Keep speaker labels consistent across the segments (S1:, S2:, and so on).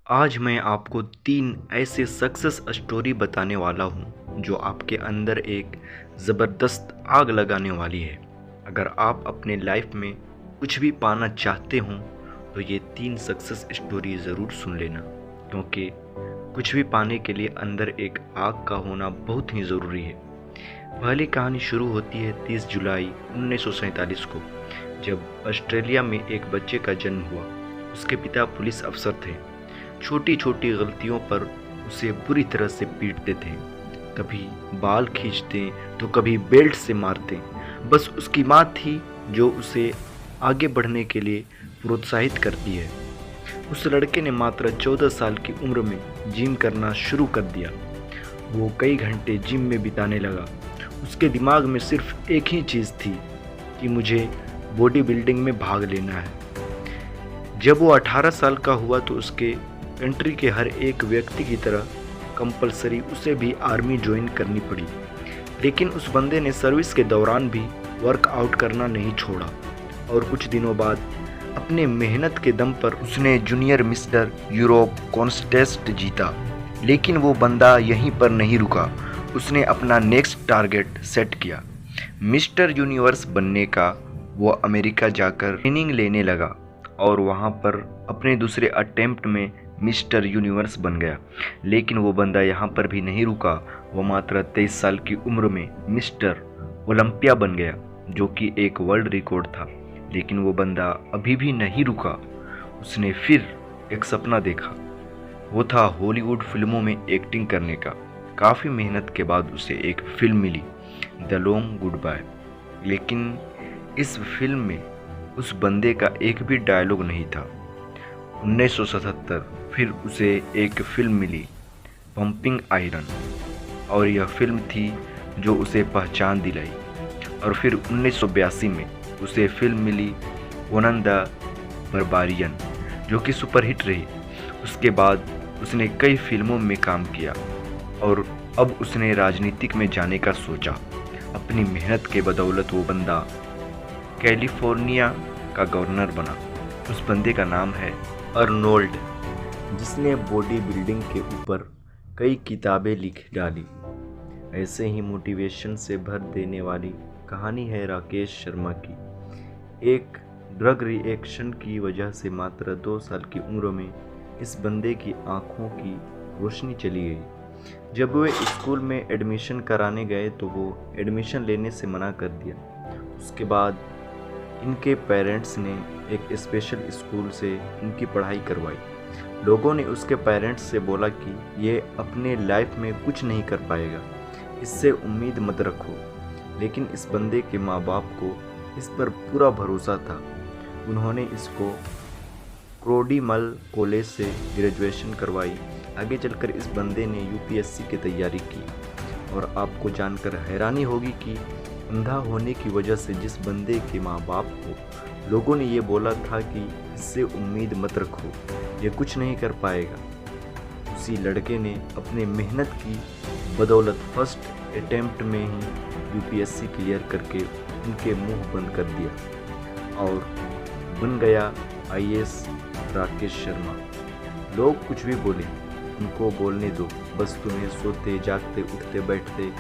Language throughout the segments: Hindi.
S1: आज मैं आपको 3 ऐसे सक्सेस स्टोरी बताने वाला हूँ जो आपके अंदर एक ज़बरदस्त आग लगाने वाली है। अगर आप अपने लाइफ में कुछ भी पाना चाहते हो तो ये 3 सक्सेस स्टोरी ज़रूर सुन लेना, क्योंकि कुछ भी पाने के लिए अंदर एक आग का होना बहुत ही ज़रूरी है। पहली कहानी शुरू होती है 30 जुलाई 1947 को, जब ऑस्ट्रेलिया में एक बच्चे का जन्म हुआ। उसके पिता पुलिस अफसर थे। छोटी छोटी गलतियों पर उसे बुरी तरह से पीटते थे, कभी बाल खींचते तो कभी बेल्ट से मारते। बस उसकी माँ थी जो उसे आगे बढ़ने के लिए प्रोत्साहित करती है। उस लड़के ने मात्र 14 साल की उम्र में जिम करना शुरू कर दिया। वो कई घंटे जिम में बिताने लगा। उसके दिमाग में सिर्फ एक ही चीज़ थी कि मुझे बॉडी बिल्डिंग में भाग लेना है। जब वो 18 साल का हुआ तो उसके कंट्री के हर एक व्यक्ति की तरह कंपलसरी उसे भी आर्मी ज्वाइन करनी पड़ी। लेकिन उस बंदे ने सर्विस के दौरान भी वर्कआउट करना नहीं छोड़ा और कुछ दिनों बाद अपने मेहनत के दम पर उसने जूनियर मिस्टर यूरोप कॉन्टेस्ट जीता। लेकिन वो बंदा यहीं पर नहीं रुका। उसने अपना नेक्स्ट टारगेट सेट किया। मिस्टर यूनिवर्स बनने का। वो अमेरिका जाकर ट्रेनिंग लेने लगा और वहाँ पर अपने दूसरे अटेम्प्ट में मिस्टर यूनिवर्स बन गया। लेकिन वो बंदा यहाँ पर भी नहीं रुका। वो मात्र 23 साल की उम्र में मिस्टर ओलंपिया बन गया, जो कि एक वर्ल्ड रिकॉर्ड था। लेकिन वो बंदा अभी भी नहीं रुका। उसने फिर एक सपना देखा। वो था हॉलीवुड फिल्मों में एक्टिंग करने का। काफ़ी मेहनत के बाद उसे एक फिल्म मिली, द लॉन्ग गुड बाय। लेकिन इस फिल्म में उस बंदे का एक भी डायलॉग नहीं था। 1977 फिर उसे एक फिल्म मिली, पंपिंग आयरन, और यह फिल्म थी जो उसे पहचान दिलाई। और फिर 1982 में उसे फिल्म मिली कोनन द बर्बारियन, जो कि सुपरहिट रही। उसके बाद उसने कई फिल्मों में काम किया और अब उसने राजनीतिक में जाने का सोचा। अपनी मेहनत के बदौलत वो बंदा कैलिफोर्निया का गवर्नर बना। उस बंदे का नाम है अर्नोल्ड, जिसने बॉडी बिल्डिंग के ऊपर कई किताबें लिख डाली। ऐसे ही मोटिवेशन से भर देने वाली कहानी है राकेश शर्मा की। एक ड्रग रिएक्शन की वजह से मात्र 2 साल की उम्र में इस बंदे की आंखों की रोशनी चली गई। जब वे स्कूल में एडमिशन कराने गए तो वो एडमिशन लेने से मना कर दिया। उसके बाद इनके पेरेंट्स ने एक स्पेशल स्कूल से इनकी पढ़ाई करवाई। लोगों ने उसके पेरेंट्स से बोला कि ये अपने लाइफ में कुछ नहीं कर पाएगा, इससे उम्मीद मत रखो। लेकिन इस बंदे के माँ बाप को इस पर पूरा भरोसा था। उन्होंने इसको क्रोडीमल कॉलेज से ग्रेजुएशन करवाई। आगे चलकर इस बंदे ने यूपीएससी की तैयारी की। और आपको जानकर हैरानी होगी कि अंधा होने की वजह से जिस बंदे के माँ बाप को लोगों ने ये बोला था कि इससे उम्मीद मत रखो, ये कुछ नहीं कर पाएगा, उसी लड़के ने अपने मेहनत की बदौलत फर्स्ट अटेम्प्ट में ही यूपीएससी क्लियर करके उनके मुंह बंद कर दिया और बन गया आईएएस राकेश शर्मा। लोग कुछ भी बोले, उनको बोलने दो। बस तुम्हें सोते जागते उठते बैठते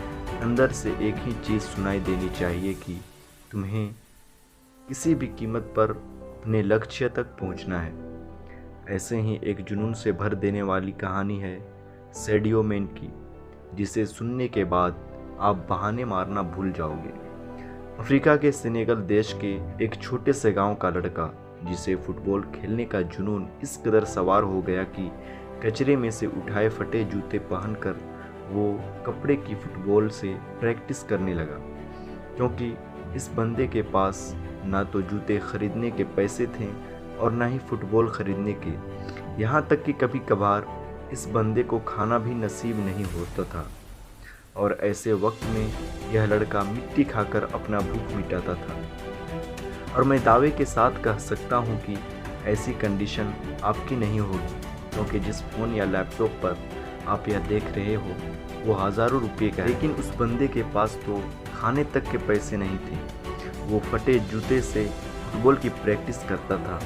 S1: अंदर से एक ही चीज़ सुनाई देनी चाहिए कि तुम्हें किसी भी कीमत पर अपने लक्ष्य तक पहुंचना है। ऐसे ही एक जुनून से भर देने वाली कहानी है सैडियो मैन की, जिसे सुनने के बाद आप बहाने मारना भूल जाओगे। अफ्रीका के सेनेगल देश के एक छोटे से गांव का लड़का, जिसे फुटबॉल खेलने का जुनून इस कदर सवार हो गया कि कचरे में से उठाए फटे जूते पहनकर वो कपड़े की फुटबॉल से प्रैक्टिस करने लगा। क्योंकि इस बंदे के पास ना तो जूते खरीदने के पैसे थे और ना ही फुटबॉल खरीदने के। यहाँ तक कि कभी कभार इस बंदे को खाना भी नसीब नहीं होता था। और ऐसे वक्त में यह लड़का मिट्टी खाकर अपना भूख मिटाता था। और मैं दावे के साथ कह सकता हूँ कि ऐसी कंडीशन आपकी नहीं होगी, क्योंकि जिस फ़ोन या लैपटॉप पर आप यह देख रहे हो वो हज़ारों रुपये का है। लेकिन उस बंदे के पास तो खाने तक के पैसे नहीं थे। वो फटे जूते से फुटबॉल की प्रैक्टिस करता था।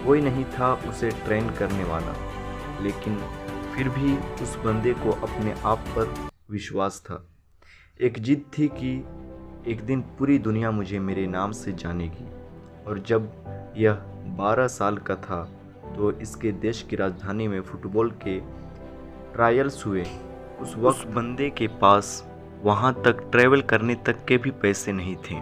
S1: कोई नहीं था उसे ट्रेन करने वाला। लेकिन फिर भी उस बंदे को अपने आप पर विश्वास था। एक जिद थी कि एक दिन पूरी दुनिया मुझे मेरे नाम से जानेगी। और जब यह 12 साल का था तो इसके देश की राजधानी में फुटबॉल के ट्रायल्स हुए। उस वक्त बंदे के पास वहाँ तक ट्रैवल करने तक के भी पैसे नहीं थे,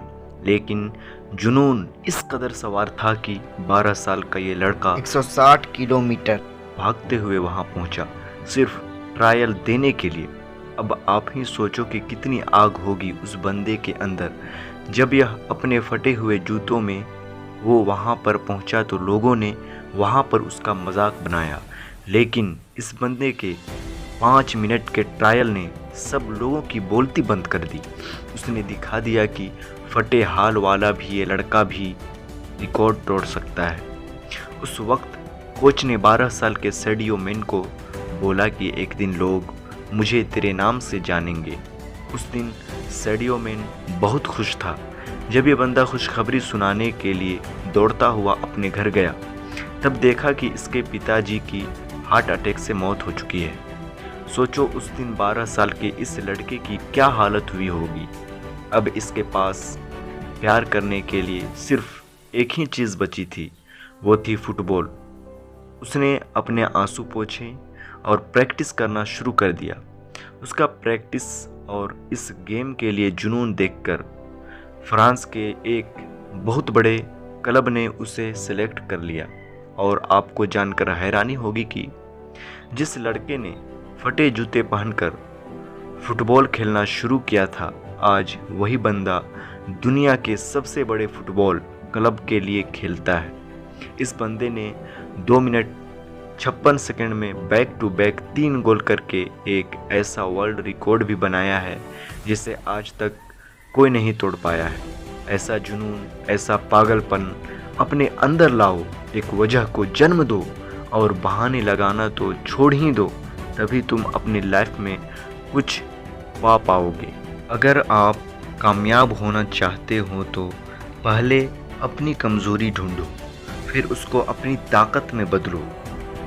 S1: लेकिन जुनून इस कदर सवार था कि 12 साल का ये लड़का
S2: 160 किलोमीटर
S1: भागते हुए वहाँ पहुँचा, सिर्फ ट्रायल देने के लिए। अब आप ही सोचो कि कितनी आग होगी उस बंदे के अंदर। जब यह अपने फटे हुए जूतों में वो वहाँ पर पहुँचा तो लोगों ने वहाँ पर उसका मजाक बनाया, लेकिन इस बंदे के 5 मिनट के ट्रायल ने सब लोगों की बोलती बंद कर दी। उसने दिखा दिया कि फटे हाल वाला भी ये लड़का भी रिकॉर्ड तोड़ सकता है। उस वक्त कोच ने 12 साल के सेडियो मैन को बोला कि एक दिन लोग मुझे तेरे नाम से जानेंगे। उस दिन सेडियो मैन बहुत खुश था। जब ये बंदा खुशखबरी सुनाने के लिए दौड़ता हुआ अपने घर गया, तब देखा कि इसके पिताजी की हार्ट अटैक से मौत हो चुकी है। सोचो उस दिन 12 साल के इस लड़के की क्या हालत हुई होगी। अब इसके पास प्यार करने के लिए सिर्फ एक ही चीज़ बची थी, वो थी फुटबॉल। उसने अपने आंसू पोंछे और प्रैक्टिस करना शुरू कर दिया। उसका प्रैक्टिस और इस गेम के लिए जुनून देखकर फ्रांस के एक बहुत बड़े क्लब ने उसे सेलेक्ट कर लिया। और आपको जानकर हैरानी होगी कि जिस लड़के ने फटे जूते पहनकर फुटबॉल खेलना शुरू किया था, आज वही बंदा दुनिया के सबसे बड़े फुटबॉल क्लब के लिए खेलता है। इस बंदे ने 2 मिनट 56 सेकंड में बैक टू बैक 3 गोल करके एक ऐसा वर्ल्ड रिकॉर्ड भी बनाया है जिसे आज तक कोई नहीं तोड़ पाया है। ऐसा जुनून, ऐसा पागलपन अपने अंदर लाओ, एक वजह को जन्म दो और बहाने लगाना तो छोड़ ही दो, तभी तुम अपनी लाइफ में कुछ पा पाओगे। अगर आप कामयाब होना चाहते हो तो पहले अपनी कमज़ोरी ढूंढो, फिर उसको अपनी ताकत में बदलो।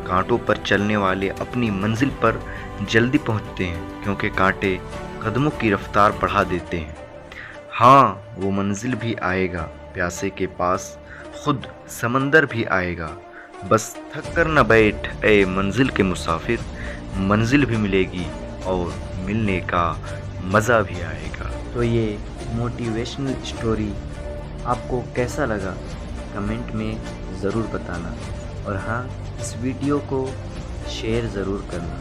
S1: कांटों पर चलने वाले अपनी मंजिल पर जल्दी पहुंचते हैं, क्योंकि कांटे कदमों की रफ्तार बढ़ा देते हैं। हाँ, वो मंजिल भी आएगा, प्यासे के पास खुद समंदर भी आएगा। बस थक कर न बैठ ए मंजिल के मुसाफिर, मंजिल भी मिलेगी और मिलने का मज़ा भी आएगा।
S2: तो ये मोटिवेशनल स्टोरी आपको कैसा लगा कमेंट में ज़रूर बताना, और हाँ, इस वीडियो को शेयर ज़रूर करना।